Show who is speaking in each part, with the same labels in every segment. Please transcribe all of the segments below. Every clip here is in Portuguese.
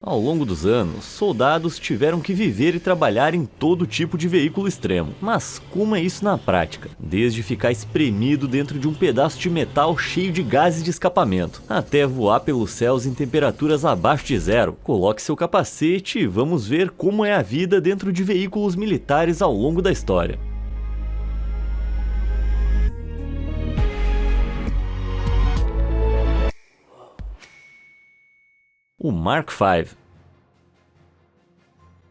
Speaker 1: Ao longo dos anos, soldados tiveram que viver e trabalhar em todo tipo de veículo extremo. Mas como é isso na prática? Desde ficar espremido dentro de um pedaço de metal cheio de gases de escapamento, até voar pelos céus em temperaturas abaixo de zero. Coloque seu capacete e vamos ver como é a vida dentro de veículos militares ao longo da história. O Mark V.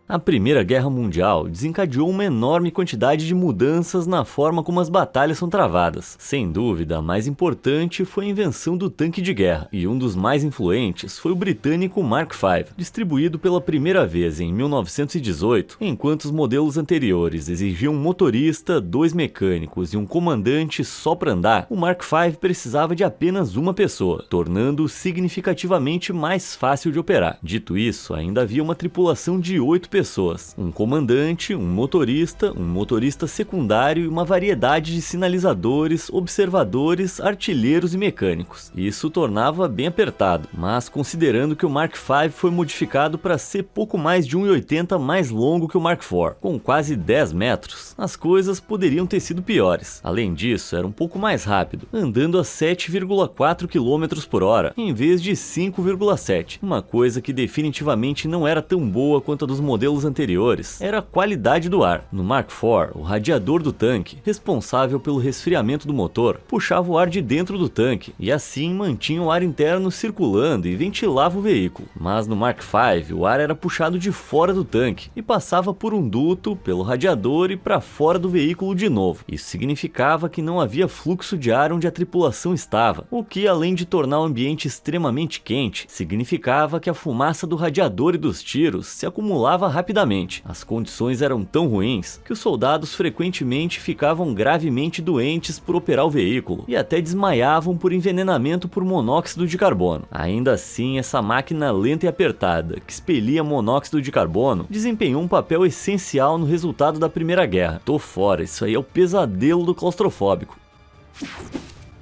Speaker 1: A Primeira Guerra Mundial desencadeou uma enorme quantidade de mudanças na forma como as batalhas são travadas. Sem dúvida, a mais importante foi a invenção do tanque de guerra, e um dos mais influentes foi o britânico Mark V, distribuído pela primeira vez em 1918, enquanto os modelos anteriores exigiam um motorista, 2 mecânicos e um comandante só para andar. O Mark V precisava de apenas uma pessoa, tornando-o significativamente mais fácil de operar. Dito isso, ainda havia uma tripulação de 8 pessoas, um comandante, um motorista secundário e uma variedade de sinalizadores, observadores, artilheiros e mecânicos. Isso tornava bem apertado, mas considerando que o Mark V foi modificado para ser pouco mais de 1,80 mais longo que o Mark IV, com quase 10 metros, as coisas poderiam ter sido piores. Além disso, era um pouco mais rápido, andando a 7,4 km por hora, em vez de 5,7, uma coisa que definitivamente não era tão boa quanto a dos modelos anteriores, era a qualidade do ar. No Mark IV, o radiador do tanque, responsável pelo resfriamento do motor, puxava o ar de dentro do tanque, e assim mantinha o ar interno circulando e ventilava o veículo. Mas no Mark V, o ar era puxado de fora do tanque, e passava por um duto, pelo radiador e para fora do veículo de novo. Isso significava que não havia fluxo de ar onde a tripulação estava, o que, além de tornar o ambiente extremamente quente, significava que a fumaça do radiador e dos tiros se acumulava rapidamente. As condições eram tão ruins que os soldados frequentemente ficavam gravemente doentes por operar o veículo e até desmaiavam por envenenamento por monóxido de carbono. Ainda assim, essa máquina lenta e apertada, que expelia monóxido de carbono, desempenhou um papel essencial no resultado da Primeira Guerra. Tô fora, isso aí é o pesadelo do claustrofóbico.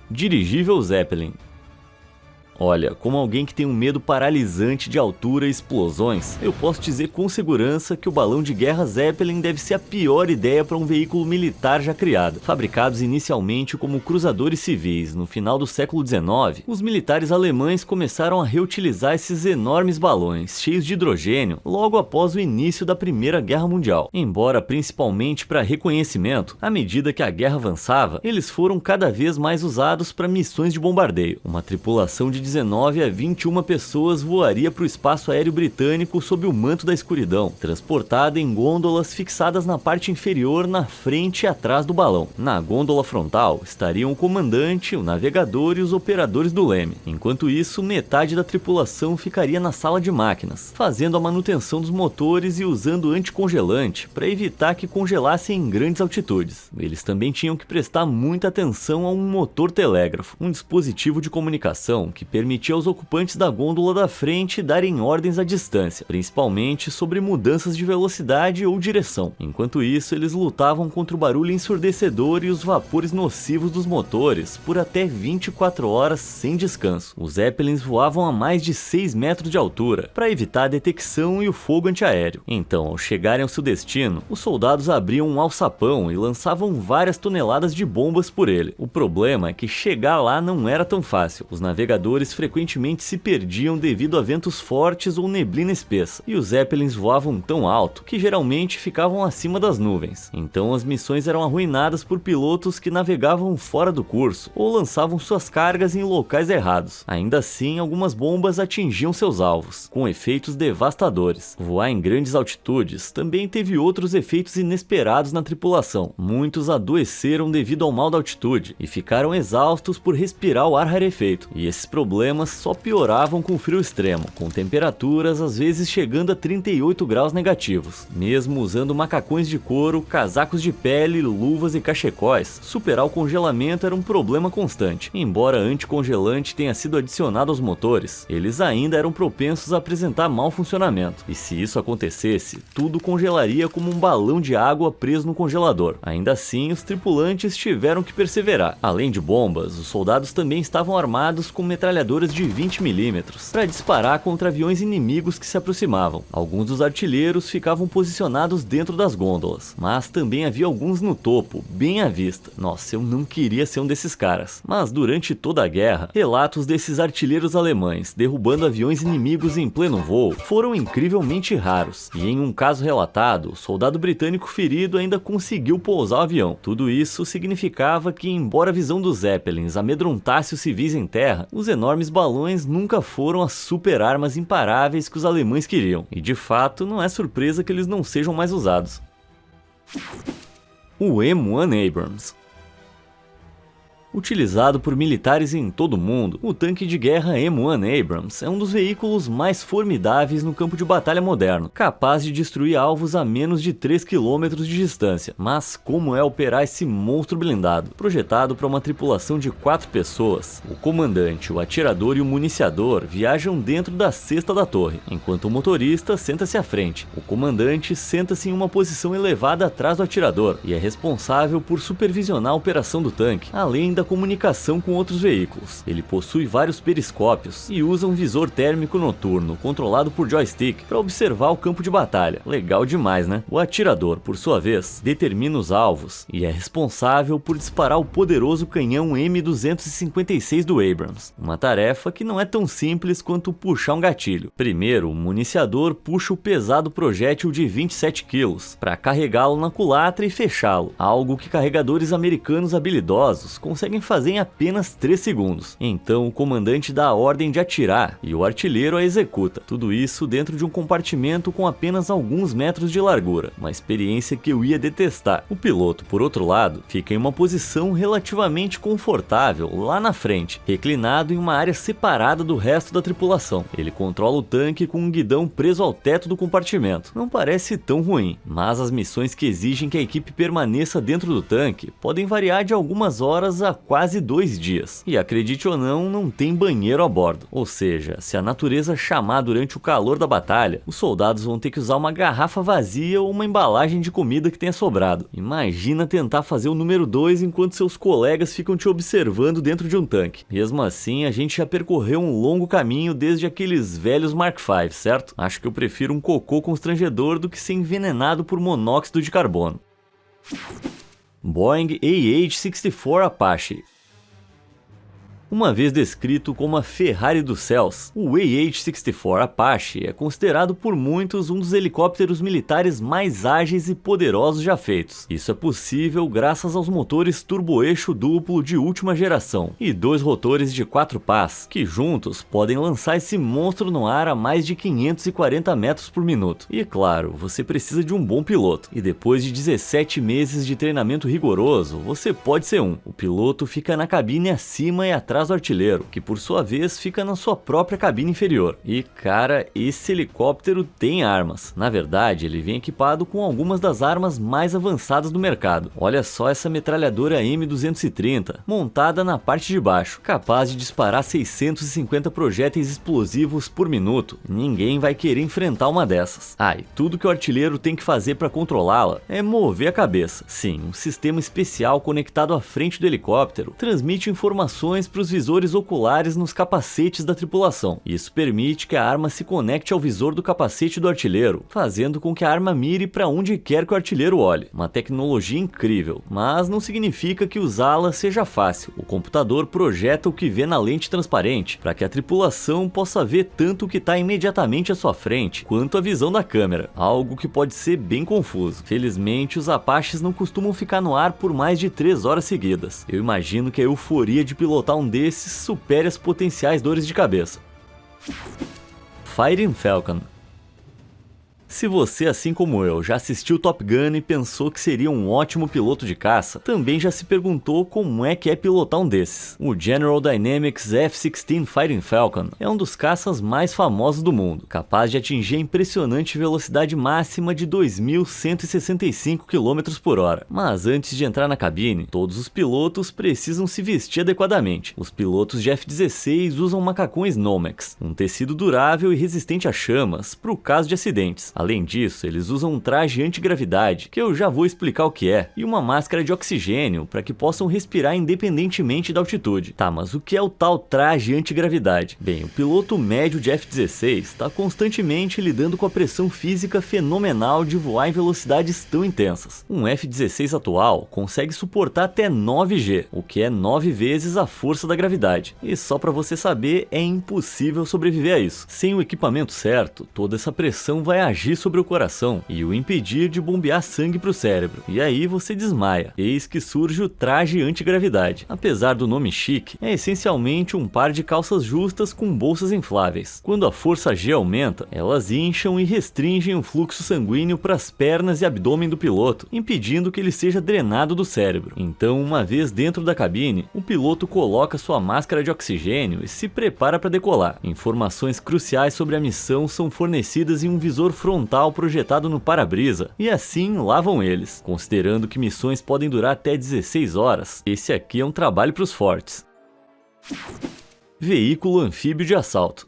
Speaker 1: Dirigível Zeppelin. Olha, como alguém que tem um medo paralisante de altura e explosões, eu posso dizer com segurança que o balão de guerra Zeppelin deve ser a pior ideia para um veículo militar já criado. Fabricados inicialmente como cruzadores civis no final do século XIX, os militares alemães começaram a reutilizar esses enormes balões, cheios de hidrogênio, logo após o início da Primeira Guerra Mundial. Embora principalmente para reconhecimento, à medida que a guerra avançava, eles foram cada vez mais usados para missões de bombardeio. Uma tripulação de 19 a 21 pessoas voaria para o espaço aéreo britânico sob o manto da escuridão, transportada em gôndolas fixadas na parte inferior, na frente e atrás do balão. Na gôndola frontal estariam o comandante, o navegador e os operadores do leme. Enquanto isso, metade da tripulação ficaria na sala de máquinas, fazendo a manutenção dos motores e usando anticongelante para evitar que congelassem em grandes altitudes. Eles também tinham que prestar muita atenção a um motor telégrafo, um dispositivo de comunicação que permitia aos ocupantes da gôndola da frente darem ordens à distância, principalmente sobre mudanças de velocidade ou direção. Enquanto isso, eles lutavam contra o barulho ensurdecedor e os vapores nocivos dos motores por até 24 horas sem descanso. Os Zeppelins voavam a mais de 6 metros de altura para evitar a detecção e o fogo antiaéreo. Então, ao chegarem ao seu destino, os soldados abriam um alçapão e lançavam várias toneladas de bombas por ele. O problema é que chegar lá não era tão fácil. Os navegadores frequentemente se perdiam devido a ventos fortes ou neblina espessa, e os Zeppelins voavam tão alto que geralmente ficavam acima das nuvens. Então as missões eram arruinadas por pilotos que navegavam fora do curso ou lançavam suas cargas em locais errados. Ainda assim, algumas bombas atingiam seus alvos, com efeitos devastadores. Voar em grandes altitudes também teve outros efeitos inesperados na tripulação. Muitos adoeceram devido ao mal da altitude e ficaram exaustos por respirar o ar rarefeito, e esses problemas só pioravam com o frio extremo, com temperaturas às vezes chegando a 38 graus negativos. Mesmo usando macacões de couro, casacos de pele, luvas e cachecóis, superar o congelamento era um problema constante. Embora anticongelante tenha sido adicionado aos motores, eles ainda eram propensos a apresentar mau funcionamento, e se isso acontecesse, tudo congelaria como um balão de água preso no congelador. Ainda assim, os tripulantes tiveram que perseverar. Além de bombas, os soldados também estavam armados com metralhadoras metralhadoras de 20mm para disparar contra aviões inimigos que se aproximavam. Alguns dos artilheiros ficavam posicionados dentro das gôndolas, mas também havia alguns no topo, bem à vista. Nossa, eu não queria ser um desses caras. Mas durante toda a guerra, relatos desses artilheiros alemães derrubando aviões inimigos em pleno voo foram incrivelmente raros, e em um caso relatado, o soldado britânico ferido ainda conseguiu pousar o avião. Tudo isso significava que, embora a visão dos Zeppelins amedrontasse os civis em terra, os enormes balões nunca foram as super armas imparáveis que os alemães queriam, e de fato não é surpresa que eles não sejam mais usados. O M1 Abrams. Utilizado por militares em todo o mundo, o tanque de guerra M1 Abrams é um dos veículos mais formidáveis no campo de batalha moderno, capaz de destruir alvos a menos de 3 km de distância. Mas como é operar esse monstro blindado? Projetado para uma tripulação de 4 pessoas, o comandante, o atirador e o municiador viajam dentro da cesta da torre, enquanto o motorista senta-se à frente. O comandante senta-se em uma posição elevada atrás do atirador e é responsável por supervisionar a operação do tanque, além da comunicação com outros veículos. Ele possui vários periscópios e usa um visor térmico noturno controlado por joystick para observar o campo de batalha. Legal demais, né? O atirador, por sua vez, determina os alvos e é responsável por disparar o poderoso canhão M256 do Abrams. Uma tarefa que não é tão simples quanto puxar um gatilho. Primeiro, o municiador puxa o pesado projétil de 27 kg para carregá-lo na culatra e fechá-lo, algo que carregadores americanos habilidosos conseguem fazer em apenas 3 segundos. Então o comandante dá a ordem de atirar e o artilheiro a executa. Tudo isso dentro de um compartimento com apenas alguns metros de largura, uma experiência que eu ia detestar. O piloto, por outro lado, fica em uma posição relativamente confortável lá na frente, reclinado em uma área separada do resto da tripulação. Ele controla o tanque com um guidão preso ao teto do compartimento. Não parece tão ruim, mas as missões que exigem que a equipe permaneça dentro do tanque podem variar de algumas horas a quase 2 dias. E acredite ou não, não tem banheiro a bordo. Ou seja, se a natureza chamar durante o calor da batalha, os soldados vão ter que usar uma garrafa vazia ou uma embalagem de comida que tenha sobrado. Imagina tentar fazer o número 2 enquanto seus colegas ficam te observando dentro de um tanque. Mesmo assim, a gente já percorreu um longo caminho desde aqueles velhos Mark V, certo? Acho que eu prefiro um cocô constrangedor do que ser envenenado por monóxido de carbono. Boeing AH-64 Apache. Uma vez descrito como a Ferrari dos céus, o AH-64 Apache é considerado por muitos um dos helicópteros militares mais ágeis e poderosos já feitos. Isso é possível graças aos motores turboeixo duplo de última geração e 2 rotores de 4 pás, que juntos podem lançar esse monstro no ar a mais de 540 metros por minuto. E claro, você precisa de um bom piloto, e depois de 17 meses de treinamento rigoroso, você pode ser um. O piloto fica na cabine acima e atrás do artilheiro, que por sua vez fica na sua própria cabine inferior. E cara, esse helicóptero tem armas. Na verdade, ele vem equipado com algumas das armas mais avançadas do mercado. Olha só essa metralhadora M230, montada na parte de baixo, capaz de disparar 650 projéteis explosivos por minuto. Ninguém vai querer enfrentar uma dessas. Ah, e tudo que o artilheiro tem que fazer para controlá-la é mover a cabeça. Sim, um sistema especial conectado à frente do helicóptero transmite informações para os visores oculares nos capacetes da tripulação. Isso permite que a arma se conecte ao visor do capacete do artilheiro, fazendo com que a arma mire para onde quer que o artilheiro olhe. Uma tecnologia incrível, mas não significa que usá-la seja fácil. O computador projeta o que vê na lente transparente, para que a tripulação possa ver tanto o que está imediatamente à sua frente, quanto a visão da câmera, algo que pode ser bem confuso. Felizmente, os Apaches não costumam ficar no ar por mais de 3 horas seguidas. Eu imagino que a euforia de pilotar um desses supere as potenciais dores de cabeça. Fighting Falcon. Se você, assim como eu, já assistiu Top Gun e pensou que seria um ótimo piloto de caça, também já se perguntou como é que é pilotar um desses. O General Dynamics F-16 Fighting Falcon é um dos caças mais famosos do mundo, capaz de atingir a impressionante velocidade máxima de 2.165 km por hora. Mas antes de entrar na cabine, todos os pilotos precisam se vestir adequadamente. Os pilotos de F-16 usam macacões Nomex, um tecido durável e resistente a chamas, para o caso de acidentes. Além disso, eles usam um traje antigravidade, que eu já vou explicar o que é, e uma máscara de oxigênio para que possam respirar independentemente da altitude. Tá, mas o que é o tal traje antigravidade? Bem, o piloto médio de F-16 está constantemente lidando com a pressão física fenomenal de voar em velocidades tão intensas. Um F-16 atual consegue suportar até 9G, o que é 9 vezes a força da gravidade. E só para você saber, é impossível sobreviver a isso. Sem o equipamento certo, toda essa pressão vai agir sobre o coração e o impedir de bombear sangue para o cérebro. E aí você desmaia. Eis que surge o traje antigravidade. Apesar do nome chique, é essencialmente um par de calças justas com bolsas infláveis. Quando a força G aumenta, elas incham e restringem o fluxo sanguíneo para as pernas e abdômen do piloto, impedindo que ele seja drenado do cérebro. Então, uma vez dentro da cabine, o piloto coloca sua máscara de oxigênio e se prepara para decolar. Informações cruciais sobre a missão são fornecidas em um visor frontal projetado no para-brisa, e assim lá vão eles. Considerando que missões podem durar até 16 horas, esse aqui é um trabalho para os fortes. Veículo anfíbio de assalto.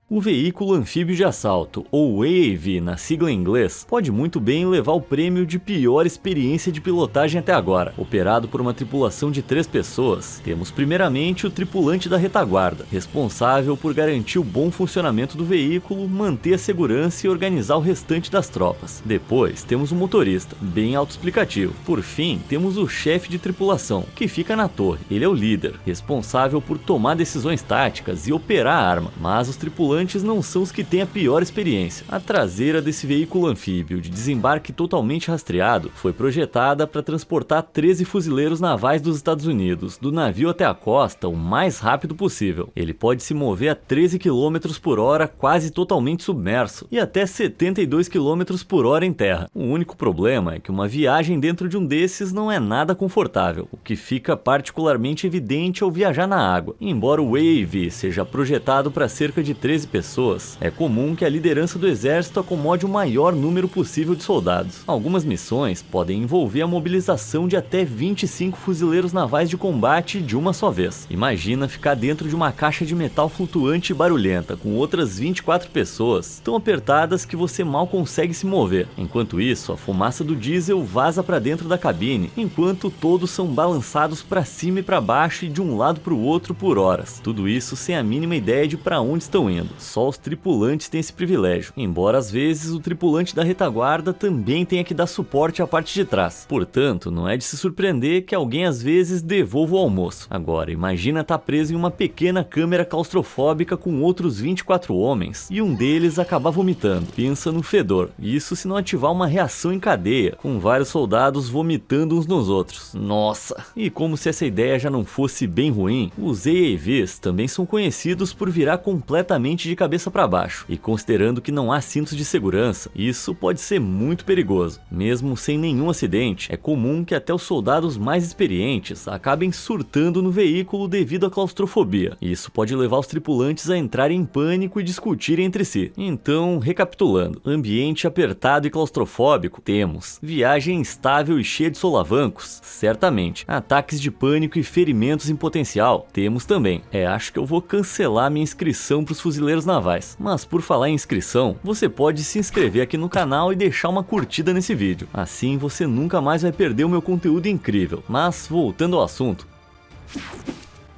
Speaker 1: O veículo anfíbio de assalto, ou AAV na sigla em inglês, pode muito bem levar o prêmio de pior experiência de pilotagem até agora. Operado por uma tripulação de 3 pessoas, temos primeiramente o tripulante da retaguarda, responsável por garantir o bom funcionamento do veículo, manter a segurança e organizar o restante das tropas. Depois temos o motorista, bem autoexplicativo. Por fim, temos o chefe de tripulação, que fica na torre. Ele é o líder, responsável por tomar decisões táticas e operar a arma, mas os tripulantes não são os que têm a pior experiência. A traseira desse veículo anfíbio de desembarque totalmente rastreado foi projetada para transportar 13 fuzileiros navais dos Estados Unidos do navio até a costa o mais rápido possível. Ele pode se mover a 13 km por hora quase totalmente submerso e até 72 km por hora em terra. O único problema é que uma viagem dentro de um desses não é nada confortável, o que fica particularmente evidente ao viajar na água. Embora o AAV seja projetado para cerca de 13 pessoas, é comum que a liderança do exército acomode o maior número possível de soldados. Algumas missões podem envolver a mobilização de até 25 fuzileiros navais de combate de uma só vez. Imagina ficar dentro de uma caixa de metal flutuante e barulhenta, com outras 24 pessoas, tão apertadas que você mal consegue se mover. Enquanto isso, a fumaça do diesel vaza para dentro da cabine, enquanto todos são balançados para cima e para baixo e de um lado para o outro por horas. Tudo isso sem a mínima ideia de para onde estão indo. Só os tripulantes têm esse privilégio, embora às vezes o tripulante da retaguarda também tenha que dar suporte à parte de trás. Portanto, não é de se surpreender que alguém às vezes devolva o almoço. Agora, imagina estar preso em uma pequena câmera claustrofóbica com outros 24 homens e um deles acabar vomitando. Pensa no fedor. Isso se não ativar uma reação em cadeia, com vários soldados vomitando uns nos outros. Nossa! E como se essa ideia já não fosse bem ruim, os AAVs também são conhecidos por virar completamente de cabeça para baixo, e considerando que não há cintos de segurança, isso pode ser muito perigoso. Mesmo sem nenhum acidente, é comum que até os soldados mais experientes acabem surtando no veículo devido à claustrofobia. Isso pode levar os tripulantes a entrarem em pânico e discutirem entre si. Então, recapitulando, ambiente apertado e claustrofóbico, temos. Viagem instável e cheia de solavancos, certamente. Ataques de pânico e ferimentos em potencial, temos também. Acho que eu vou cancelar minha inscrição para os fuzileiros navais. Mas por falar em inscrição, você pode se inscrever aqui no canal e deixar uma curtida nesse vídeo. Assim você nunca mais vai perder o meu conteúdo incrível. Mas voltando ao assunto.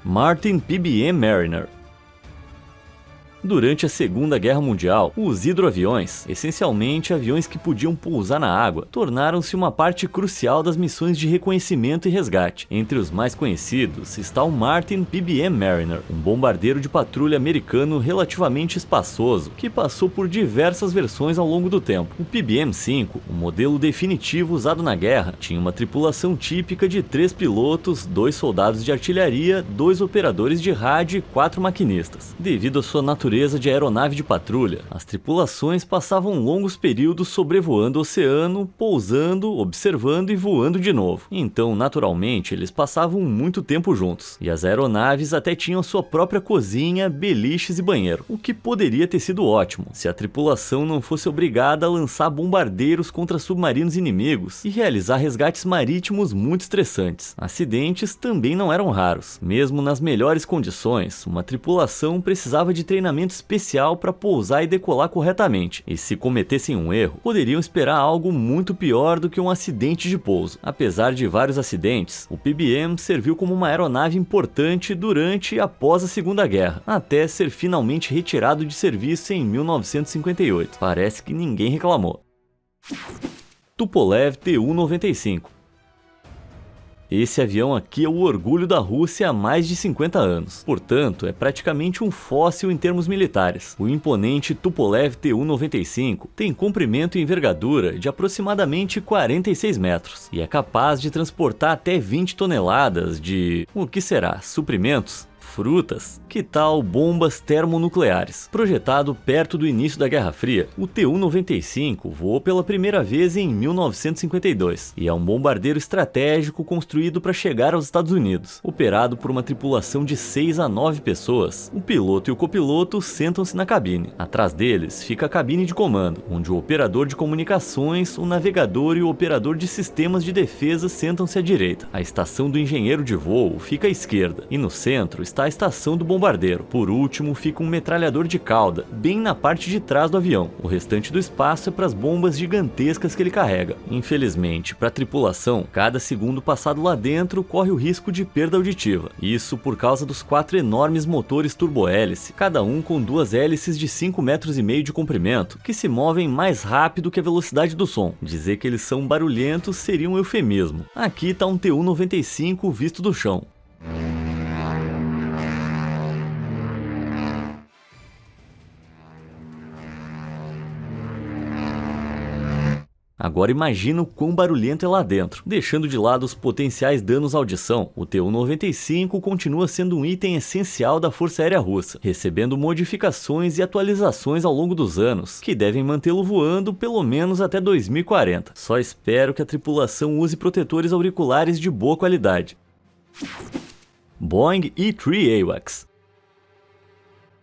Speaker 1: Martin PBM Mariner. Durante a Segunda Guerra Mundial, os hidroaviões, essencialmente aviões que podiam pousar na água, tornaram-se uma parte crucial das missões de reconhecimento e resgate. Entre os mais conhecidos está o Martin PBM Mariner, um bombardeiro de patrulha americano relativamente espaçoso, que passou por diversas versões ao longo do tempo. O PBM-5, o modelo definitivo usado na guerra, tinha uma tripulação típica de 3 pilotos, 2 soldados de artilharia, 2 operadores de rádio e 4 maquinistas. Devido à sua natureza de aeronave de patrulha, as tripulações passavam longos períodos sobrevoando o oceano, pousando, observando e voando de novo. Então, naturalmente, eles passavam muito tempo juntos, e as aeronaves até tinham sua própria cozinha, beliches e banheiro, o que poderia ter sido ótimo, se a tripulação não fosse obrigada a lançar bombardeiros contra submarinos inimigos e realizar resgates marítimos muito estressantes. Acidentes também não eram raros. Mesmo nas melhores condições, uma tripulação precisava de treinamento treinamento especial para pousar e decolar corretamente, e se cometessem um erro, poderiam esperar algo muito pior do que um acidente de pouso. Apesar de vários acidentes, o PBM serviu como uma aeronave importante durante e após a Segunda Guerra, até ser finalmente retirado de serviço em 1958. Parece que ninguém reclamou. Tupolev Tu-95. Esse avião aqui é o orgulho da Rússia há mais de 50 anos, portanto é praticamente um fóssil em termos militares. O imponente Tupolev Tu-95 tem comprimento e envergadura de aproximadamente 46 metros e é capaz de transportar até 20 toneladas de, o que será, suprimentos? Frutas? Que tal bombas termonucleares? Projetado perto do início da Guerra Fria, o Tu-95 voou pela primeira vez em 1952 e é um bombardeiro estratégico construído para chegar aos Estados Unidos. Operado por uma tripulação de 6 a 9 pessoas, o piloto e o copiloto sentam-se na cabine. Atrás deles fica a cabine de comando, onde o operador de comunicações, o navegador e o operador de sistemas de defesa sentam-se à direita. A estação do engenheiro de voo fica à esquerda e no centro está a estação do bombardeiro. Por último, fica um metralhador de cauda, bem na parte de trás do avião. O restante do espaço é para as bombas gigantescas que ele carrega. Infelizmente, para a tripulação, cada segundo passado lá dentro corre o risco de perda auditiva. Isso por causa dos 4 enormes motores turbohélice, cada um com 2 hélices de 5,5 metros de comprimento, que se movem mais rápido que a velocidade do som. Dizer que eles são barulhentos seria um eufemismo. Aqui está um Tu-95 visto do chão. Agora imagina o quão barulhento é lá dentro. Deixando de lado os potenciais danos à audição, o Tu-95 continua sendo um item essencial da Força Aérea Russa, recebendo modificações e atualizações ao longo dos anos, que devem mantê-lo voando pelo menos até 2040. Só espero que a tripulação use protetores auriculares de boa qualidade. Boeing E-3 AWACS.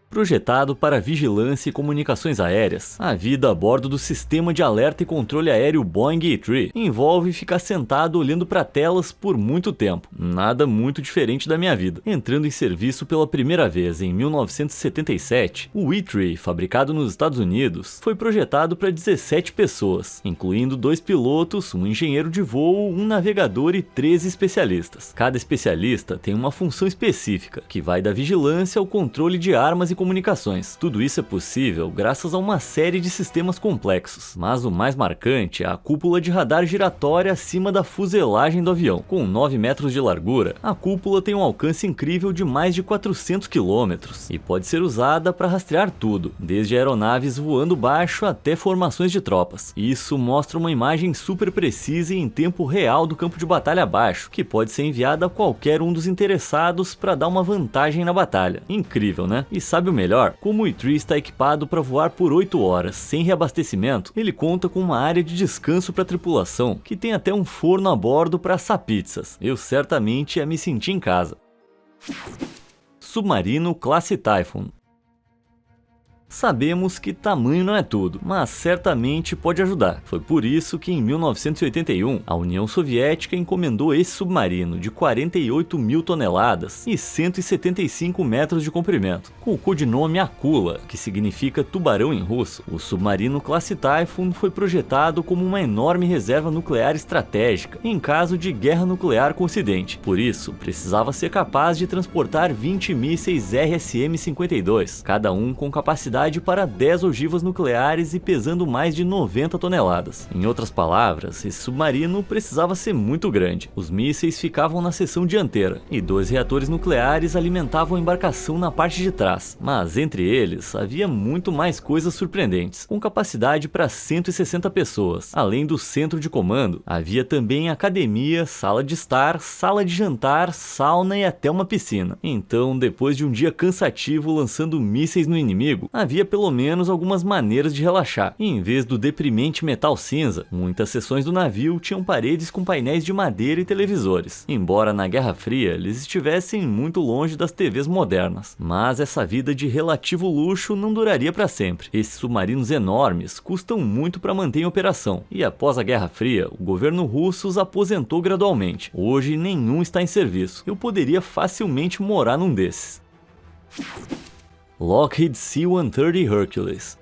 Speaker 1: Projetado para vigilância e comunicações aéreas, a vida a bordo do sistema de alerta e controle aéreo Boeing E-3 envolve ficar sentado olhando para telas por muito tempo. Nada muito diferente da minha vida. Entrando em serviço pela primeira vez em 1977, o E-3, fabricado nos Estados Unidos, foi projetado para 17 pessoas, incluindo 2 pilotos, um engenheiro de voo, um navegador e 13 especialistas. Cada especialista tem uma função específica, que vai da vigilância ao controle de armas e comunicações. Tudo isso é possível graças a uma série de sistemas complexos, mas o mais marcante é a cúpula de radar giratória acima da fuselagem do avião. Com 9 metros de largura, a cúpula tem um alcance incrível de mais de 400 quilômetros e pode ser usada para rastrear tudo, desde aeronaves voando baixo até formações de tropas. Isso mostra uma imagem super precisa e em tempo real do campo de batalha abaixo, que pode ser enviada a qualquer um dos interessados para dar uma vantagem na batalha. Incrível, né? E sabe o melhor? Como o E-3 está equipado para voar por 8 horas sem reabastecimento, ele conta com uma área de descanso para a tripulação, que tem até um forno a bordo para assar pizzas. Eu certamente ia me sentir em casa. Submarino Classe Typhoon. Sabemos que tamanho não é tudo, mas certamente pode ajudar. Foi por isso que em 1981, a União Soviética encomendou esse submarino de 48 mil toneladas e 175 metros de comprimento. Com o codinome Akula, que significa tubarão em russo, o submarino Classe Typhoon foi projetado como uma enorme reserva nuclear estratégica em caso de guerra nuclear com o Ocidente. Por isso, precisava ser capaz de transportar 20 mísseis RSM-52, cada um com capacidade para 10 ogivas nucleares e pesando mais de 90 toneladas. Em outras palavras, esse submarino precisava ser muito grande. Os mísseis ficavam na seção dianteira e 2 reatores nucleares alimentavam a embarcação na parte de trás, mas entre eles havia muito mais coisas surpreendentes, com capacidade para 160 pessoas. Além do centro de comando, havia também academia, sala de estar, sala de jantar, sauna e até uma piscina. Então, depois de um dia cansativo lançando mísseis no inimigo, havia pelo menos algumas maneiras de relaxar. E em vez do deprimente metal cinza, muitas seções do navio tinham paredes com painéis de madeira e televisores, embora na Guerra Fria eles estivessem muito longe das TVs modernas. Mas essa vida de relativo luxo não duraria para sempre. Esses submarinos enormes custam muito para manter em operação, e após a Guerra Fria, o governo russo os aposentou gradualmente. Hoje nenhum está em serviço. Eu poderia facilmente morar num desses. Lockheed C-130 Hercules.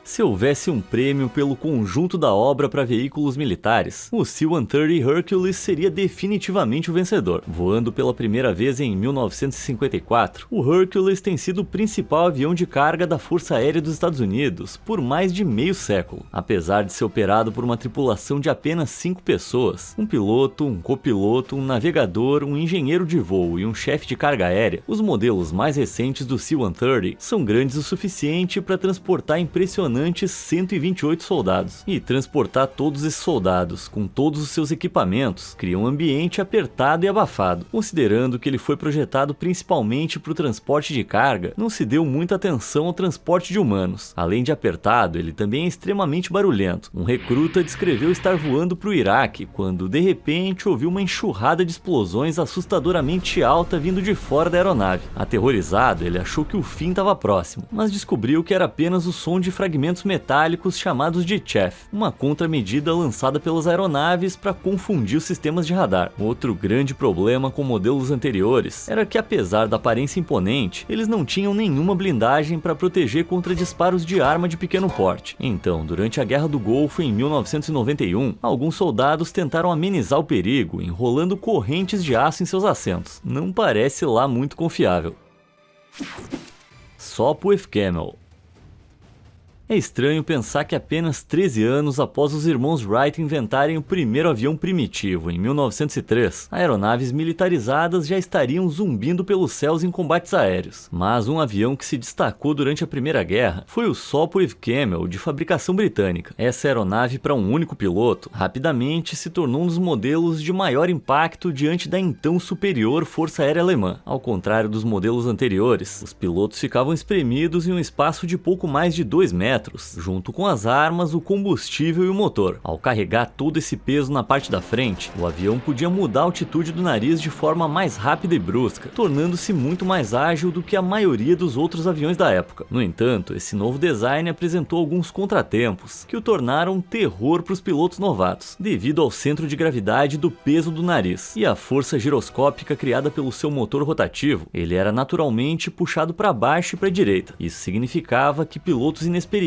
Speaker 1: Se houvesse um prêmio pelo conjunto da obra para veículos militares, o C-130 Hercules seria definitivamente o vencedor. Voando pela primeira vez em 1954, o Hercules tem sido o principal avião de carga da Força Aérea dos Estados Unidos por mais de meio século. Apesar de ser operado por uma tripulação de apenas 5 pessoas, um piloto, um copiloto, um navegador, um engenheiro de voo e um chefe de carga aérea, os modelos mais recentes do C-130 são grandes o suficiente para transportar impressionantes 128 soldados. E transportar todos esses soldados com todos os seus equipamentos cria um ambiente apertado e abafado. Considerando que ele foi projetado principalmente para o transporte de carga, não se deu muita atenção ao transporte de humanos. Além de apertado, ele também é extremamente barulhento. Um recruta descreveu estar voando para o Iraque quando de repente ouviu uma enxurrada de explosões assustadoramente alta vindo de fora da aeronave. Aterrorizado, ele achou que o fim estava próximo, mas descobriu que era apenas o som de fragmentos metálicos chamados de chaff, uma contramedida lançada pelas aeronaves para confundir os sistemas de radar. Outro grande problema com modelos anteriores era que, apesar da aparência imponente, eles não tinham nenhuma blindagem para proteger contra disparos de arma de pequeno porte. Então, durante a Guerra do Golfo em 1991, alguns soldados tentaram amenizar o perigo enrolando correntes de aço em seus assentos. Não parece lá muito confiável. Sopwith Camel. É estranho pensar que apenas 13 anos após os irmãos Wright inventarem o primeiro avião primitivo, em 1903, aeronaves militarizadas já estariam zumbindo pelos céus em combates aéreos. Mas um avião que se destacou durante a Primeira Guerra foi o Sopwith Camel, de fabricação britânica. Essa aeronave para um único piloto rapidamente se tornou um dos modelos de maior impacto diante da então superior Força Aérea Alemã. Ao contrário dos modelos anteriores, os pilotos ficavam espremidos em um espaço de pouco mais de 2 metros, junto com as armas, o combustível e o motor. Ao carregar todo esse peso na parte da frente, o avião podia mudar a altitude do nariz de forma mais rápida e brusca, tornando-se muito mais ágil do que a maioria dos outros aviões da época. No entanto, esse novo design apresentou alguns contratempos que o tornaram um terror para os pilotos novatos, devido ao centro de gravidade do peso do nariz e a força giroscópica criada pelo seu motor rotativo. Ele era naturalmente puxado para baixo e para a direita. Isso significava que pilotos inexperientes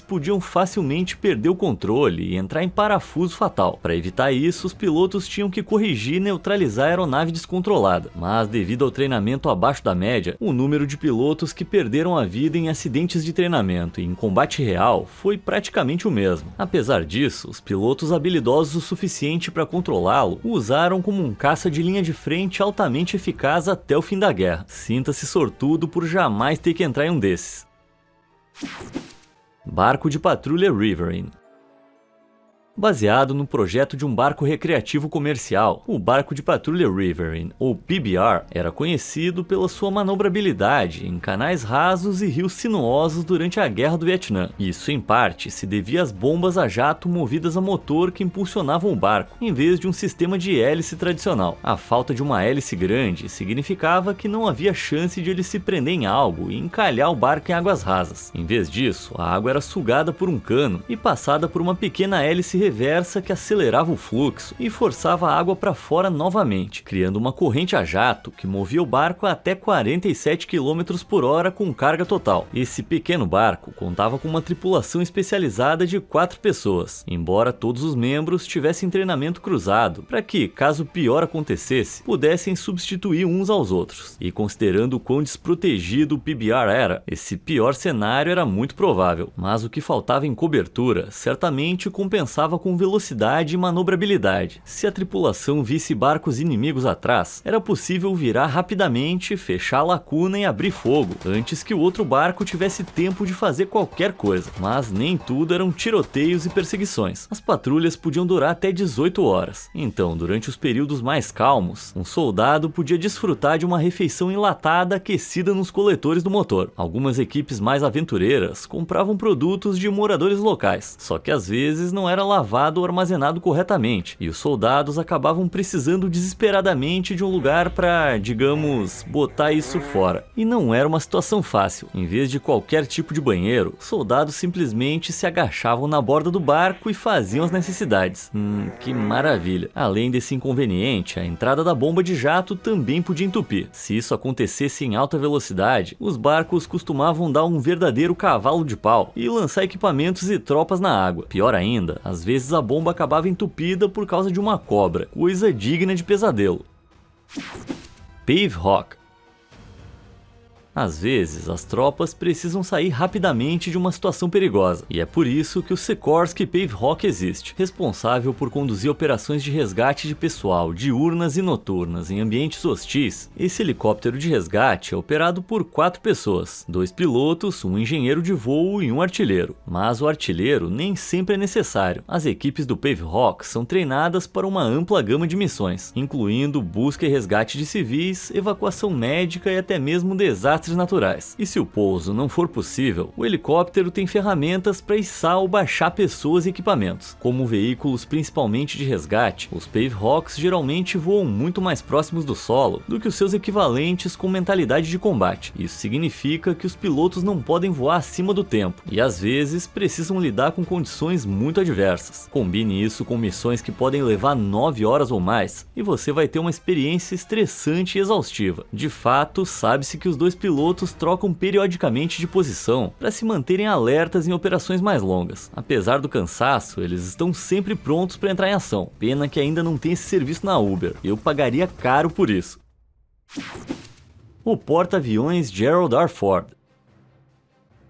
Speaker 1: podiam facilmente perder o controle e entrar em parafuso fatal. Para evitar isso, os pilotos tinham que corrigir e neutralizar a aeronave descontrolada. Mas devido ao treinamento abaixo da média, o número de pilotos que perderam a vida em acidentes de treinamento e em combate real foi praticamente o mesmo. Apesar disso, os pilotos habilidosos o suficiente para controlá-lo o usaram como um caça de linha de frente altamente eficaz até o fim da guerra. Sinta-se sortudo por jamais ter que entrar em um desses. Barco de patrulha Riverine. Baseado no projeto de um barco recreativo comercial, o barco de patrulha Riverine, ou PBR, era conhecido pela sua manobrabilidade em canais rasos e rios sinuosos durante a Guerra do Vietnã. Isso, em parte, se devia às bombas a jato movidas a motor que impulsionavam o barco, em vez de um sistema de hélice tradicional. A falta de uma hélice grande significava que não havia chance de ele se prender em algo e encalhar o barco em águas rasas. Em vez disso, a água era sugada por um cano e passada por uma pequena hélice reversa que acelerava o fluxo e forçava a água para fora novamente, criando uma corrente a jato que movia o barco a até 47 km por hora com carga total. Esse pequeno barco contava com uma tripulação especializada de 4 pessoas, embora todos os membros tivessem treinamento cruzado, para que, caso o pior acontecesse, pudessem substituir uns aos outros. E considerando o quão desprotegido o PBR era, esse pior cenário era muito provável, mas o que faltava em cobertura certamente compensava com velocidade e manobrabilidade. Se a tripulação visse barcos inimigos atrás, era possível virar rapidamente, fechar a lacuna e abrir fogo, antes que o outro barco tivesse tempo de fazer qualquer coisa. Mas nem tudo eram tiroteios e perseguições. As patrulhas podiam durar até 18 horas. Então, durante os períodos mais calmos, um soldado podia desfrutar de uma refeição enlatada aquecida nos coletores do motor. Algumas equipes mais aventureiras compravam produtos de moradores locais, só que às vezes não era lavado lavado ou armazenado corretamente, e os soldados acabavam precisando desesperadamente de um lugar para, digamos, botar isso fora. E não era uma situação fácil. Em vez de qualquer tipo de banheiro, os soldados simplesmente se agachavam na borda do barco e faziam as necessidades. Que maravilha! Além desse inconveniente, a entrada da bomba de jato também podia entupir. Se isso acontecesse em alta velocidade, os barcos costumavam dar um verdadeiro cavalo de pau e lançar equipamentos e tropas na água. Pior ainda, às vezes a bomba acabava entupida por causa de uma cobra, coisa digna de pesadelo. Pave Rock. Às vezes, as tropas precisam sair rapidamente de uma situação perigosa, e é por isso que o Sikorsky Pave Rock existe, responsável por conduzir operações de resgate de pessoal diurnas e noturnas em ambientes hostis. Esse helicóptero de resgate é operado por 4 pessoas, 2 pilotos, um engenheiro de voo e um artilheiro. Mas o artilheiro nem sempre é necessário. As equipes do Pave Rock são treinadas para uma ampla gama de missões, incluindo busca e resgate de civis, evacuação médica e até mesmo desastres naturais. E se o pouso não for possível, o helicóptero tem ferramentas para içar ou baixar pessoas e equipamentos. Como veículos principalmente de resgate, os Pave Rocks geralmente voam muito mais próximos do solo do que os seus equivalentes com mentalidade de combate. Isso significa que os pilotos não podem voar acima do tempo e às vezes precisam lidar com condições muito adversas. Combine isso com missões que podem levar 9 horas ou mais e você vai ter uma experiência estressante e exaustiva. De fato, sabe-se que os dois pilotos trocam periodicamente de posição para se manterem alertas em operações mais longas. Apesar do cansaço, eles estão sempre prontos para entrar em ação. Pena que ainda não tem esse serviço na Uber. Eu pagaria caro por isso. O porta-aviões Gerald R. Ford.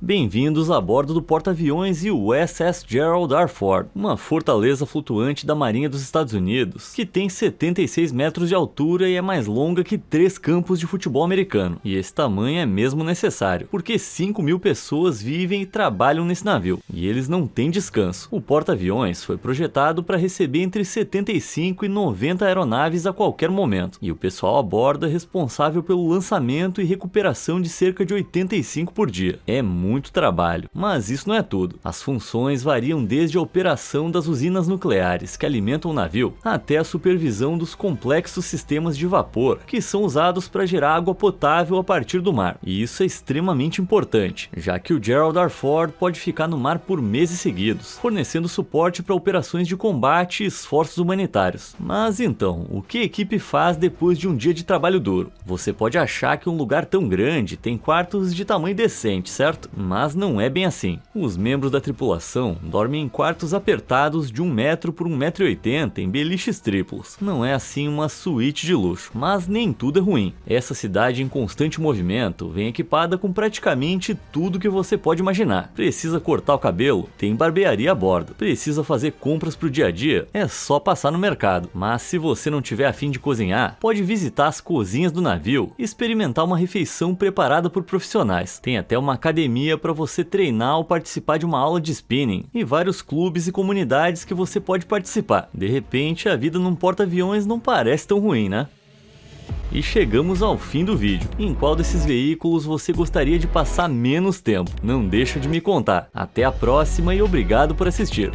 Speaker 1: Bem-vindos a bordo do porta-aviões USS Gerald R. Ford, uma fortaleza flutuante da Marinha dos Estados Unidos, que tem 76 metros de altura e é mais longa que 3 campos de futebol americano. E esse tamanho é mesmo necessário, porque 5.000 pessoas vivem e trabalham nesse navio, e eles não têm descanso. O porta-aviões foi projetado para receber entre 75 e 90 aeronaves a qualquer momento, e o pessoal a bordo é responsável pelo lançamento e recuperação de cerca de 85 por dia. É muito trabalho, mas isso não é tudo. As funções variam desde a operação das usinas nucleares que alimentam o navio, até a supervisão dos complexos sistemas de vapor que são usados para gerar água potável a partir do mar. E isso é extremamente importante, já que o Gerald R. Ford pode ficar no mar por meses seguidos, fornecendo suporte para operações de combate e esforços humanitários. Mas então, o que a equipe faz depois de um dia de trabalho duro? Você pode achar que um lugar tão grande tem quartos de tamanho decente, certo? Mas não é bem assim. Os membros da tripulação dormem em quartos apertados de 1 metro por 1,80 m em beliches triplos. Não é assim uma suíte de luxo, mas nem tudo é ruim. Essa cidade em constante movimento vem equipada com praticamente tudo que você pode imaginar. Precisa cortar o cabelo? Tem barbearia a bordo. Precisa fazer compras pro dia a dia? É só passar no mercado. Mas se você não tiver a fim de cozinhar, pode visitar as cozinhas do navio e experimentar uma refeição preparada por profissionais. Tem até uma academia para você treinar ou participar de uma aula de spinning, e vários clubes e comunidades que você pode participar. De repente, a vida num porta-aviões não parece tão ruim, né? E chegamos ao fim do vídeo. Em qual desses veículos você gostaria de passar menos tempo? Não deixa de me contar. Até a próxima e obrigado por assistir.